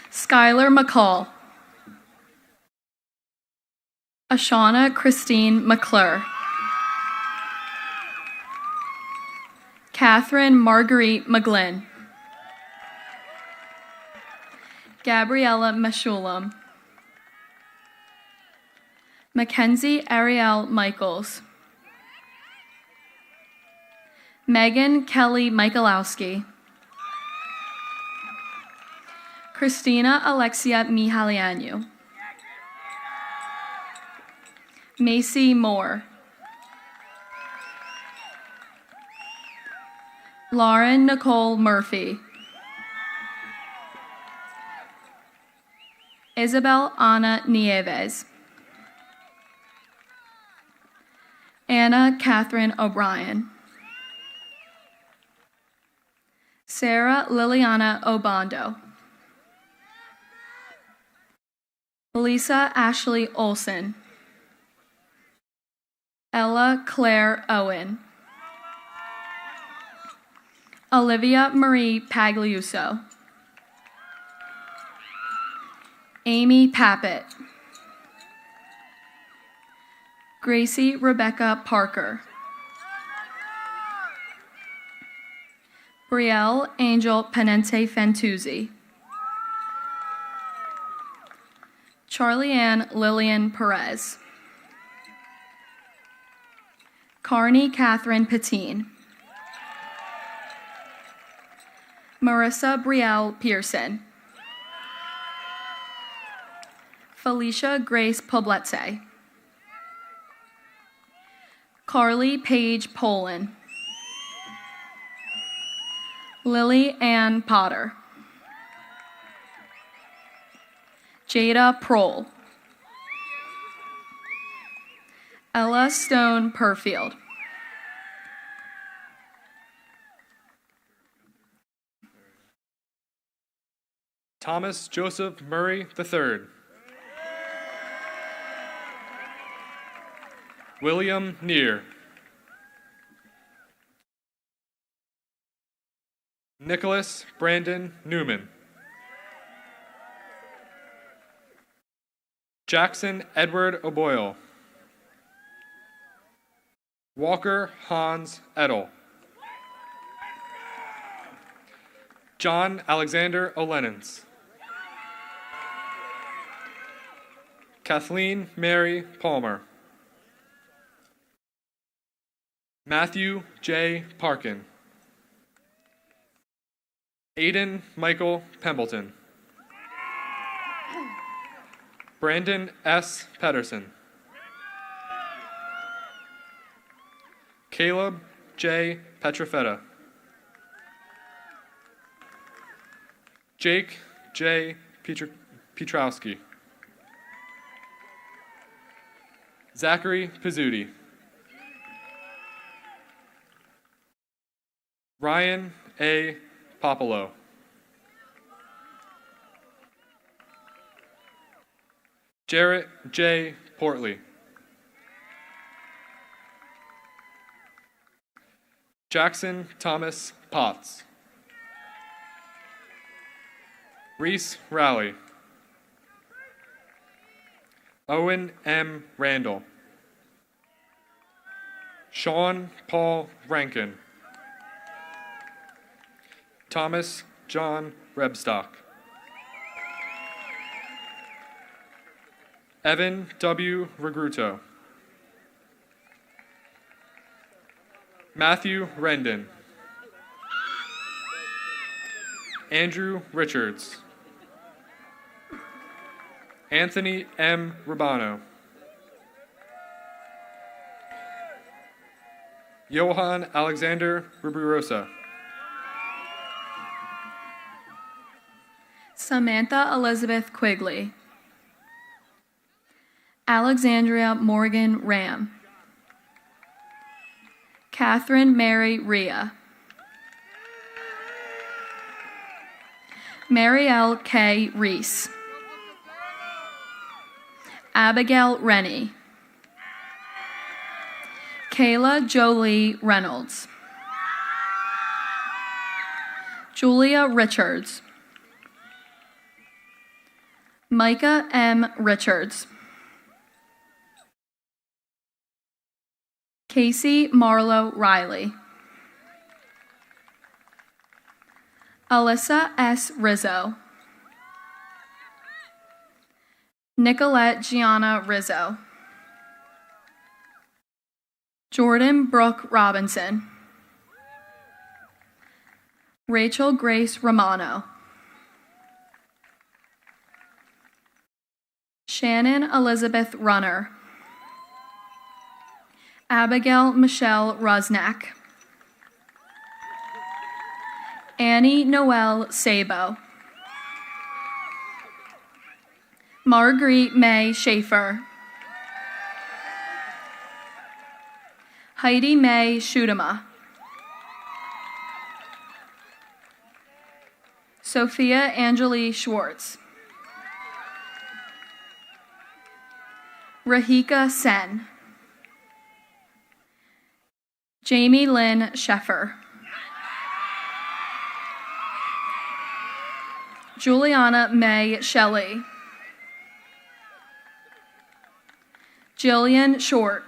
Skylar McCall. Ashana Christine McClure. Catherine Marguerite McGlynn. Gabriella Meshulam. Mackenzie Ariel Michaels. Megan Kelly Michalowski. Christina Alexia Mihalianu. Macy Moore. Lauren Nicole Murphy. Isabel Ana Nieves. Anna Catherine O'Brien. Sarah Liliana Obando. Lisa Ashley Olson. Ella Claire Owen. Olivia Marie Pagliuso. Amy Pappett. Gracie Rebecca Parker. Brielle Angel Penente Fentuzzi. Charlie Ann Lillian Perez. Carney Catherine Patine. Marissa Brielle Pearson. Felicia Grace Poblete. Carly Paige Poland. Lily Ann Potter. Jada Prohl. Ella Stone Perfield. Thomas Joseph Murray III. William Neer. Nicholas Brandon Newman. Jackson Edward O'Boyle. Walker Hans Edel. John Alexander O'Lenens. Kathleen Mary Palmer. Matthew J. Parkin. Aiden Michael Pembleton. Brandon S. Pedersen. Caleb J. Petrofetta. Jake J. Pietrowski. Zachary Pizzuti. Ryan A. Popolo. Jarrett J. Portley. Jackson Thomas Potts. Reese Rowley. Owen M. Randall. Sean Paul Rankin. Thomas John Rebstock. Evan W. Regruto. Matthew Rendon. Andrew Richards. Anthony M. Rubano. Johan Alexander Rubirosa. Samantha Elizabeth Quigley. Alexandria Morgan Ram. Catherine Mary Rhea. Marielle K. Reese. Abigail Rennie. Kayla Jolie Reynolds. Julia Richards. Micah M. Richards. Casey Marlowe Riley. Alyssa S. Rizzo. Nicolette Gianna Rizzo. Jordan Brooke Robinson. Rachel Grace Romano. Shannon Elizabeth Runner. Abigail Michelle Rusnak. Annie Noelle Sabo. Marguerite May Schaefer. Heidi May Schutema. Sophia Angeli Schwartz. Rahika Sen. Jamie Lynn Sheffer. Juliana May Shelley. Jillian Short.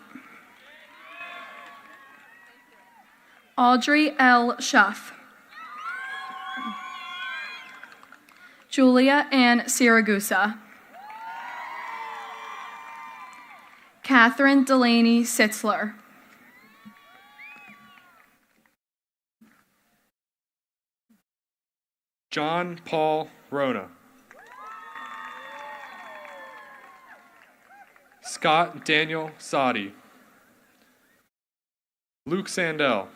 Audrey L. Schuff. Julia Ann Siragusa. Catherine Delaney Sitzler. John Paul Rona. Scott Daniel Sadi. Luke Sandell.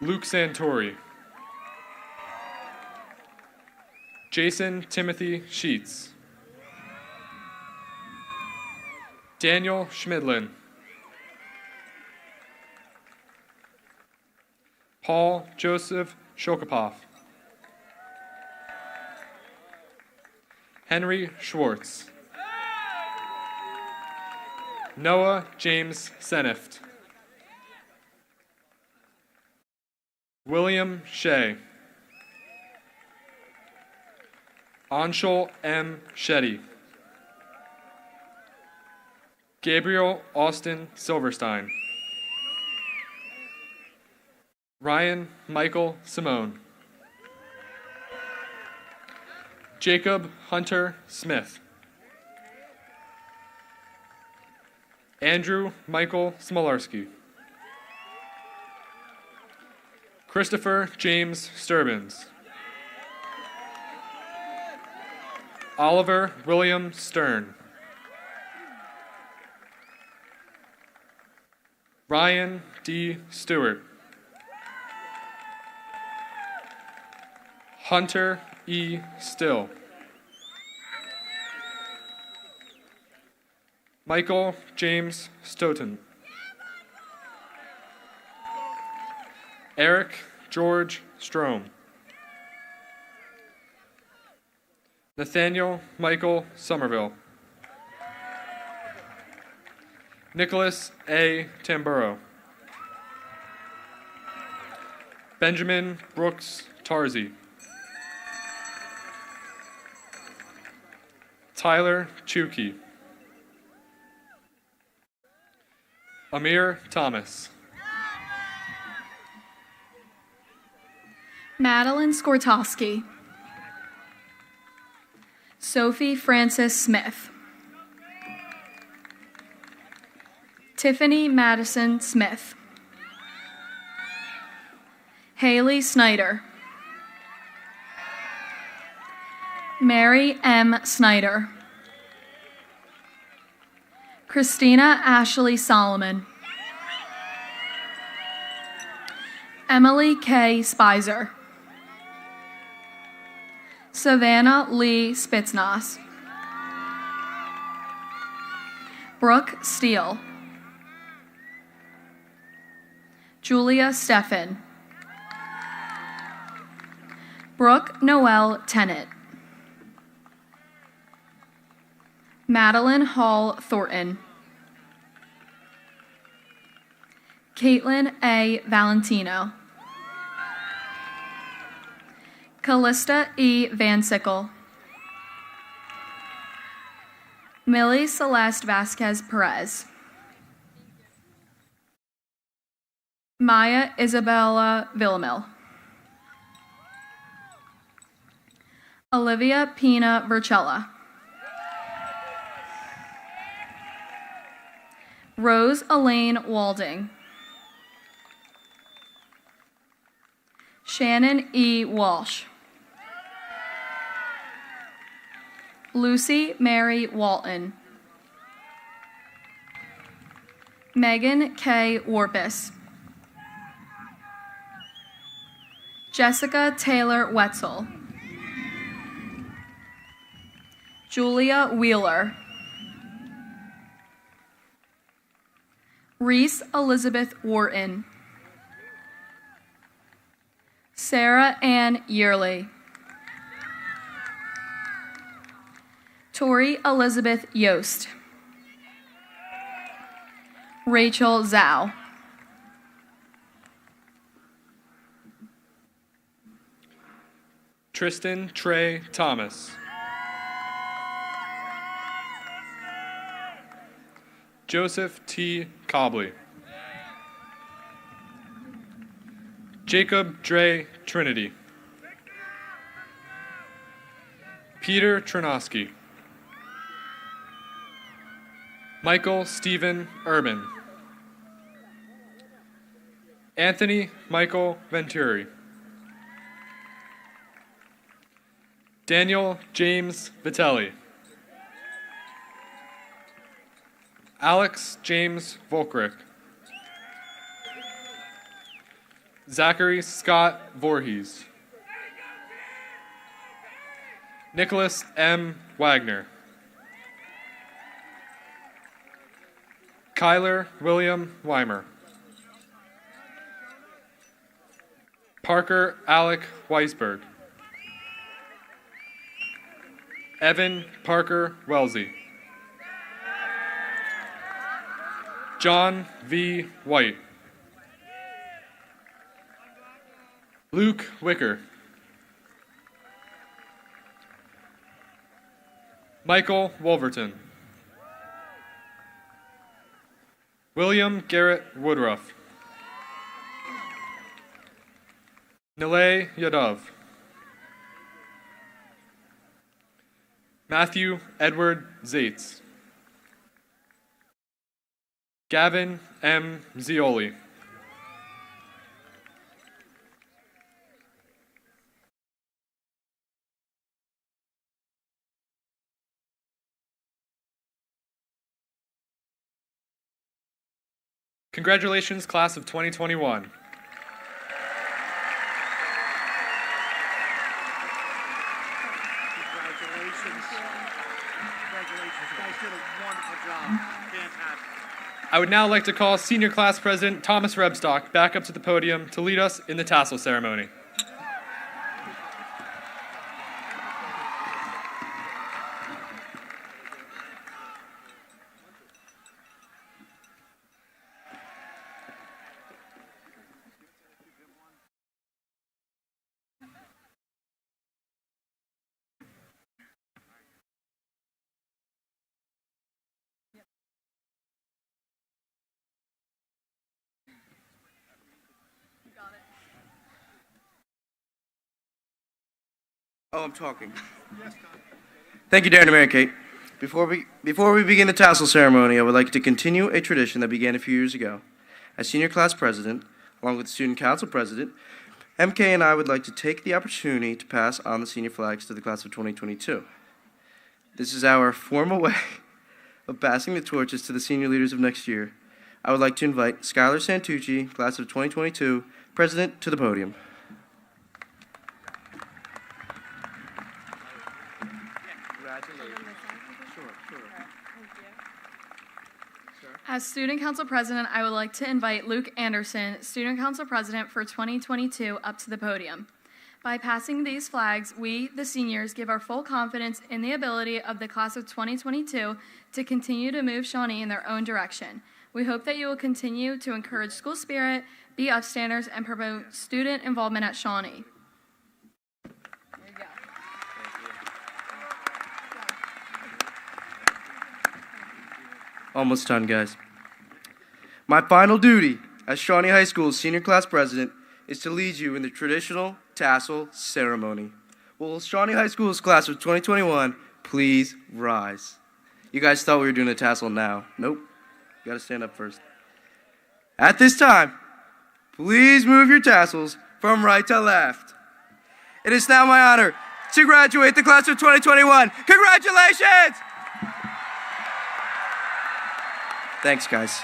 Luke Santori. Jason Timothy Sheets. Daniel Schmidlin. Paul Joseph Shokapoff. Henry Schwartz. Noah James Senift. William Shea. Anshul M. Shetty. Gabriel Austin Silverstein. Ryan Michael Simone. Jacob Hunter Smith. Andrew Michael Smolarski. Christopher James Sturbins. Oliver William Stern. Ryan D. Stewart. Hunter E. Still. Michael James Stoughton. Eric George Strom. Nathaniel Michael Somerville. Nicholas A. Tamburo. Benjamin Brooks Tarzi. Tyler Chuki. Amir Thomas. Madeline Skortowski. Sophie Frances Smith. Tiffany Madison Smith. Haley Snyder. Mary M. Snyder. Christina Ashley Solomon. Emily K. Spicer. Savannah Lee Spitznass. Brooke Steele. Julia Steffen. Brooke Noelle Tennant. Madeline Hall Thornton. Caitlin A. Valentino. Callista E. Van Sickle. Millie Celeste Vasquez Perez. Maya Isabella Villamil. Olivia Pina Vercella. Rose Elaine Walding. Shannon E. Walsh. Lucy Mary Walton. Megan K. Warpus. Jessica Taylor Wetzel. Julia Wheeler. Reese Elizabeth Wharton. Sarah Ann Yearley. Tori Elizabeth Yost. Rachel Zhao. Tristan Trey Thomas. Joseph T. Cobley. Jacob Dre Trinity. Peter Tronosky. Michael Stephen Urban. Anthony Michael Venturi. Daniel James Vitelli. Alex James Volkrick. Zachary Scott Voorhees. Nicholas M. Wagner. Kyler William Weimer. Parker Alec Weisberg. Evan Parker Wellesley. John V. White. Luke Wicker. Michael Wolverton. William Garrett Woodruff. Nilay Yadav. Matthew Edward Zates. Gavin M. Zioli. Congratulations, class of 2021. I would now like to call Senior Class President Thomas Rebstock back up to the podium to lead us in the tassel ceremony. Oh, I'm talking. Thank you, Darren and Mary Kate. Before we begin the tassel ceremony, I would like to continue a tradition that began a few years ago. As senior class president, along with the student council president, MK and I would like to take the opportunity to pass on the senior flags to the class of 2022. This is our formal way of passing the torches to the senior leaders of next year. I would like to invite Skylar Santucci, class of 2022, president, to the podium. As Student Council President, I would like to invite Luke Anderson, Student Council President for 2022, up to the podium. By passing these flags, we, the seniors, give our full confidence in the ability of the class of 2022 to continue to move Shawnee in their own direction. We hope that you will continue to encourage school spirit, be upstanders, and promote student involvement at Shawnee. There you go. Almost done, guys. My final duty as Shawnee High School's senior class president is to lead you in the traditional tassel ceremony. Will Shawnee High School's class of 2021 please rise? You guys thought we were doing the tassel now. Nope. You gotta stand up first. At this time, please move your tassels from right to left. It is now my honor to graduate the class of 2021. Congratulations! Thanks, guys.